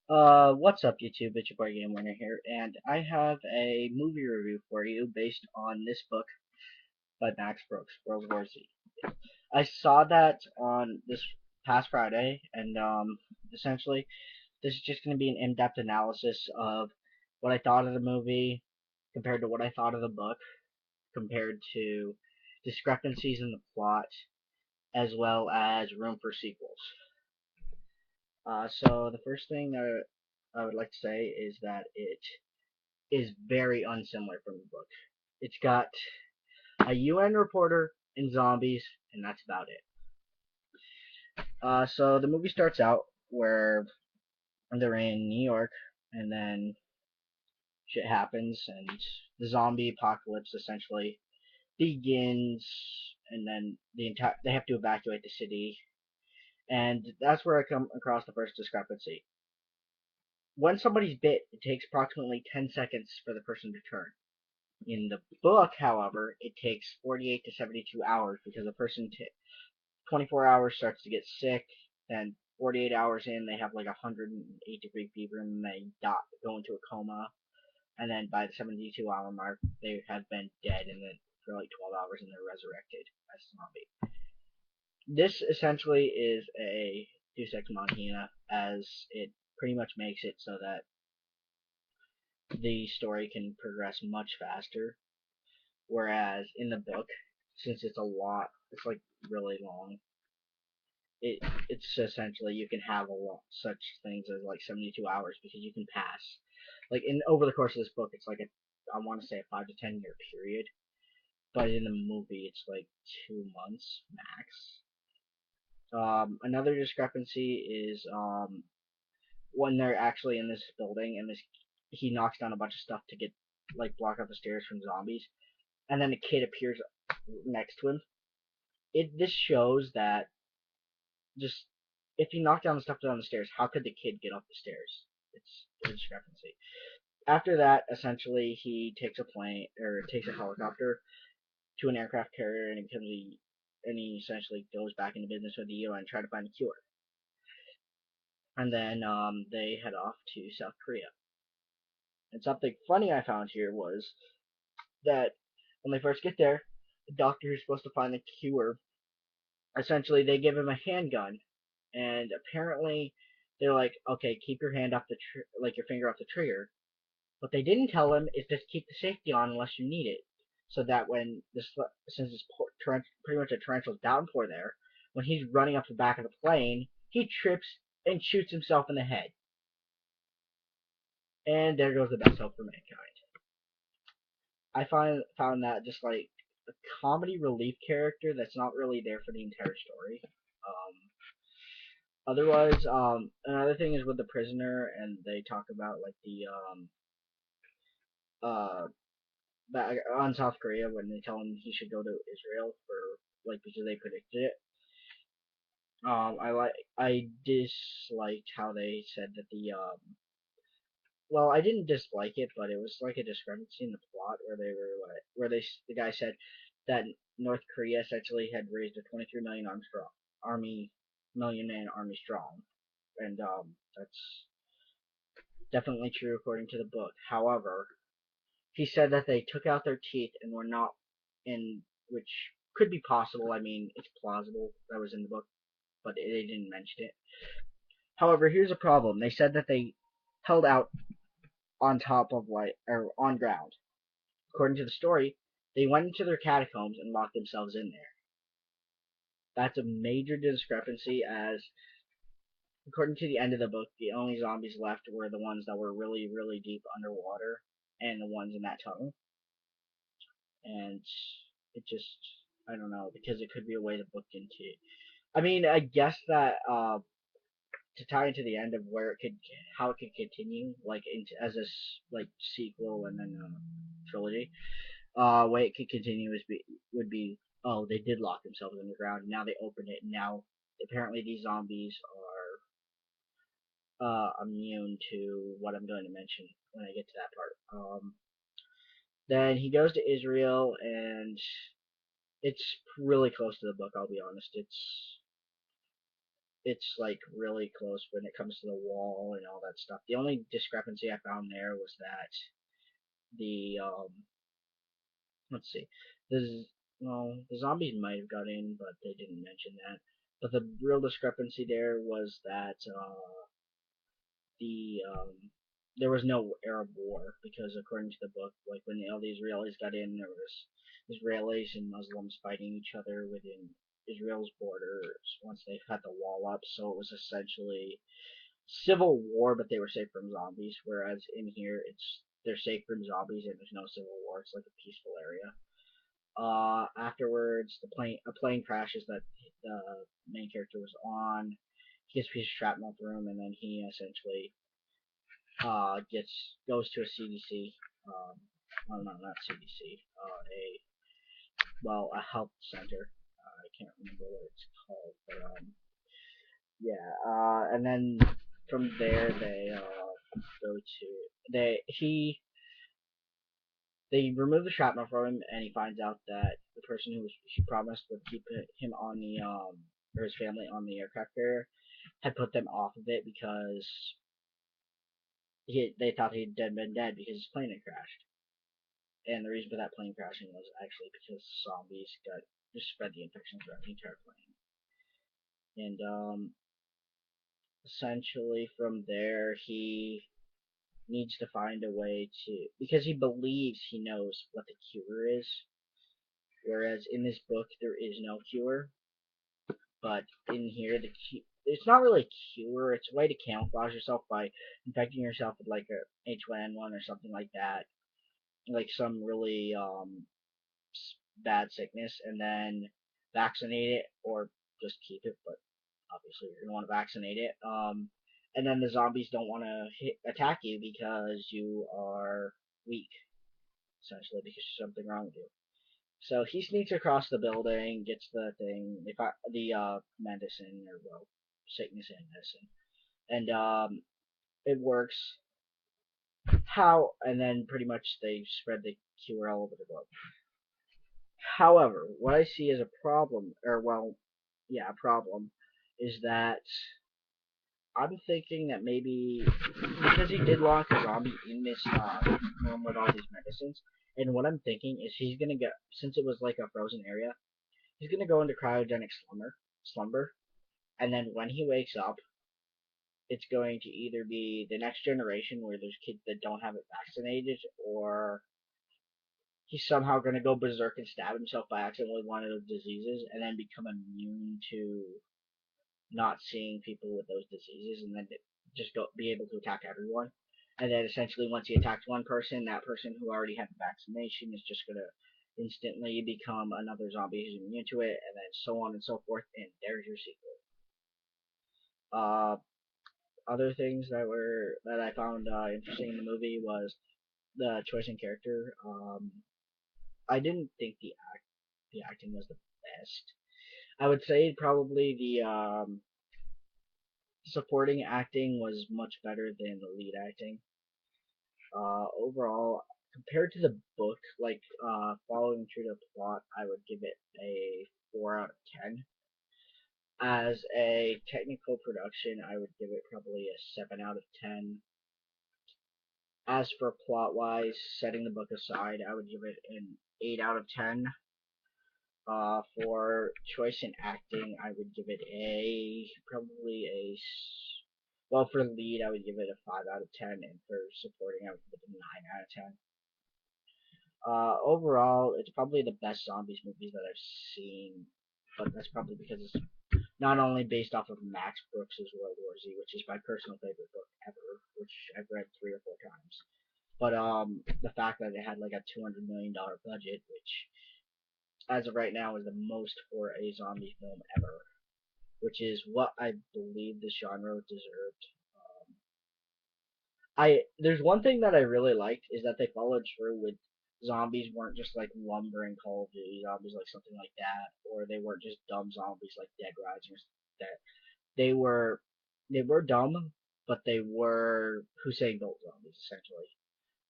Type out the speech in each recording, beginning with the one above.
What's up, YouTube? It's your boy Game Winner here, and I have a movie review for you based on this book by Max Brooks, World War Z. I saw that on this past Friday, and essentially, this is just going to be an in-depth analysis of what I thought of the movie compared to what I thought of the book, compared to discrepancies in the plot, as well as room for sequels. So the first thing that I would like to say is that it is very unsimilar from the book. It's got a UN reporter and zombies, and that's about it. So the movie starts out where they're in New York, and then shit happens, and the zombie apocalypse essentially begins, and then they have to evacuate the city, and that's where I come across the first discrepancy. When somebody's bit, it takes approximately 10 seconds for the person to turn. In the book, however, it takes 48 to 72 hours because a person 24 hours starts to get sick, then 48 hours in they have like 108-degree fever and they go into a coma, and then by the 72-hour mark they have been dead and then for like 12 hours and they're resurrected as a zombie. This essentially is a Deus Ex Machina, as it pretty much makes it so that the story can progress much faster. Whereas in the book, since it's like really long. It's essentially you can have a lot such things as like 72 hours because you can pass like in over the course of this book it's like I want to say a 5 to 10 year period, but in the movie it's like 2 months max. Another discrepancy is when they're actually in this building and this he knocks down a bunch of stuff to get like block out the stairs from zombies, and then a kid appears next to him. This shows that just if you knock down the stuff down the stairs, how could the kid get up the stairs? It's a discrepancy. After that, essentially, he takes a plane or takes a helicopter to an aircraft carrier, and he essentially goes back into business with the UN and try to find a cure. And then they head off to South Korea. And something funny I found here was that when they first get there, the doctor who's supposed to find the cure, essentially they give him a handgun, and apparently they're like, okay, keep your hand off like your finger off the trigger. What they didn't tell him is just keep the safety on unless you need it, so that when this since it's pretty much a torrential downpour there, when he's running up the back of the plane, he trips and shoots himself in the head, and there goes the best hope for mankind. I found that just like a comedy relief character that's not really there for the entire story. Otherwise, another thing is with the prisoner, and they talk about like the uh back on South Korea when they tell him he should go to Israel for like because they predicted it. I disliked how they said that I didn't dislike it, but it was like a discrepancy in the plot where they were like where the guy said that North Korea essentially had raised a 23 million army million man army strong, and that's definitely true according to the book. However, he said that they took out their teeth and were not in, which could be possible. I mean, it's plausible that was in the book, but they didn't mention it. However, here's a problem. They said that they held out on top of like or on ground. According to the story, they went into their catacombs and locked themselves in there. That's a major discrepancy, as according to the end of the book, the only zombies left were the ones that were really, really deep underwater and the ones in that tunnel. And it just, I don't know, because it could be a way to book into. I mean, I guess that to tie into the end of where it could, how it could continue, like into as a like sequel and then trilogy. Way it could continue would be, oh, they did lock themselves underground, and now they open it, and now apparently these zombies are immune to what I'm going to mention when I get to that part. Then he goes to Israel, and it's really close to the book. I'll be honest. it's like really close when it comes to the wall and all that stuff. The only discrepancy I found there was that the let's see, the well, the zombies might have got in, but they didn't mention that. But the real discrepancy there was that the there was no Arab war because according to the book, like when all the Israelis got in, there was Israelis and Muslims fighting each other within Israel's borders once they had the wall up. So it was essentially civil war, but they were safe from zombies. Whereas in here, they're safe from zombies and there's no civil war. It's like a peaceful area. Afterwards, a plane crashes that the main character was on. He gets a piece of shrapnel through him, and then he essentially goes to a CDC. Oh no, not CDC. A health center. I can't remember what it's called, but yeah. And then from there they go to they remove the shrapnel from him, and he finds out that the person who she promised would keep him on the or his family on the aircraft carrier had put them off of it because they thought he'd been dead because his plane had crashed. And the reason for that plane crashing was actually because zombies just spread the infection throughout the entire plane. And essentially from there he needs to find a way to, because he believes he knows what the cure is, whereas in this book there is no cure, but in here it's not really a cure, it's a way to camouflage yourself by infecting yourself with like a H1N1 or something like that, like some really bad sickness, and then vaccinate it or just keep it, but obviously you're gonna want to vaccinate it. And then the zombies don't want to attack you because you are weak, essentially, because there's something wrong with you. So he sneaks across the building, gets the thing, the medicine, or well, sickness and medicine, and it works. And then pretty much they spread the cure all over the globe. However, what I see as a problem, or well, yeah, a problem, is that I'm thinking that maybe because he did lock a zombie in this room with all these medicines, and what I'm thinking is he's gonna get, since it was like a frozen area, he's gonna go into cryogenic slumber, and then when he wakes up, it's going to either be the next generation where there's kids that don't have it vaccinated, or he's somehow gonna go berserk and stab himself by accident with one of those diseases, and then become immune to not seeing people with those diseases, and then just be able to attack everyone. And then essentially, once he attacks one person, that person who already had the vaccination is just gonna instantly become another zombie who's immune to it, and then so on and so forth. And there's your sequel. Uh, Other things that I found interesting in the movie was the choice in character. I didn't think the acting was the best. I would say probably the supporting acting was much better than the lead acting. Overall, compared to the book, like following true to plot, I would give it a 4 out of 10. As a technical production, I would give it probably a 7 out of 10. As for plot wise, setting the book aside, I would give it an 8 out of 10. For choice in acting, I would give it probably well, for lead, I would give it a 5 out of 10, and for supporting, I would give it a 9 out of 10. Overall, it's probably the best zombies movies that I've seen, but that's probably because it's not only based off of Max Brooks' World War Z, which is my personal favorite book ever, which I've read 3 or 4 times, but the fact that it had like a $200 million budget, which as of right now is the most for a zombie film ever, which is what I believe this genre deserved. There's one thing that I really liked is that they followed through with zombies weren't just like lumbering Call of Duty zombies like something like that, or they weren't just dumb zombies like Dead Rising. That they were dumb, but they were Hussein Bolt zombies essentially.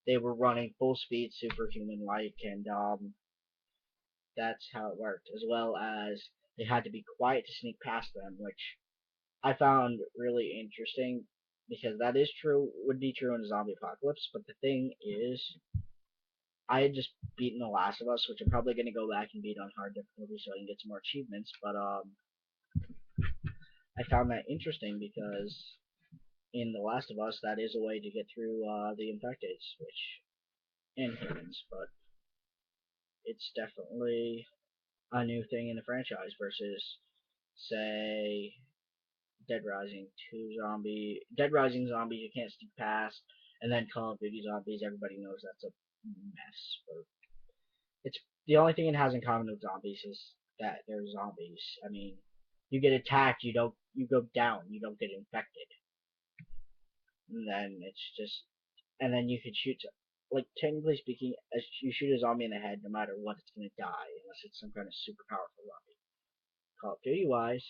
They were running full speed, superhuman like, and that's how it worked. As well as they had to be quiet to sneak past them, which I found really interesting because that is true, would be true in a zombie apocalypse. But the thing is, I had just beaten The Last of Us, which I'm probably gonna go back and beat on hard difficulty so I can get some more achievements. But I found that interesting because in The Last of Us, that is a way to get through the infected switch and humans, but it's definitely a new thing in the franchise versus, say, Dead Rising zombies you can't sneak past, and then Call of Duty zombies. Everybody knows that's a mess. But it's the only thing it has in common with zombies is that they're zombies. I mean, you get attacked, you go down, you don't get infected, and then it's just and then you can shoot. Like technically speaking, as you shoot a zombie in the head, no matter what, it's gonna die unless it's some kind of super powerful zombie. Call of Duty wise,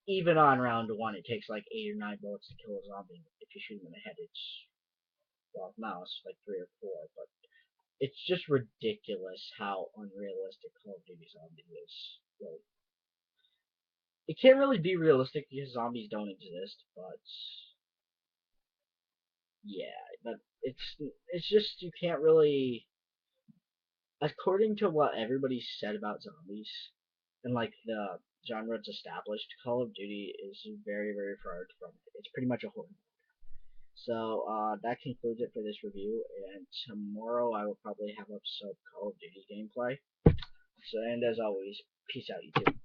even on round one, it takes like 8 or 9 bullets to kill a zombie. If you shoot him in the head, it's well, now it's like 3 or 4. But it's just ridiculous how unrealistic Call of Duty Zombies is. Like, it can't really be realistic because zombies don't exist. But yeah, but it's just you can't really. According to what everybody said about zombies and like the genre it's established, Call of Duty is very very far from it. It's pretty much a horror. So that concludes it for this review, and tomorrow I will probably have up some Call of Duty gameplay. So, and as always, peace out, YouTube.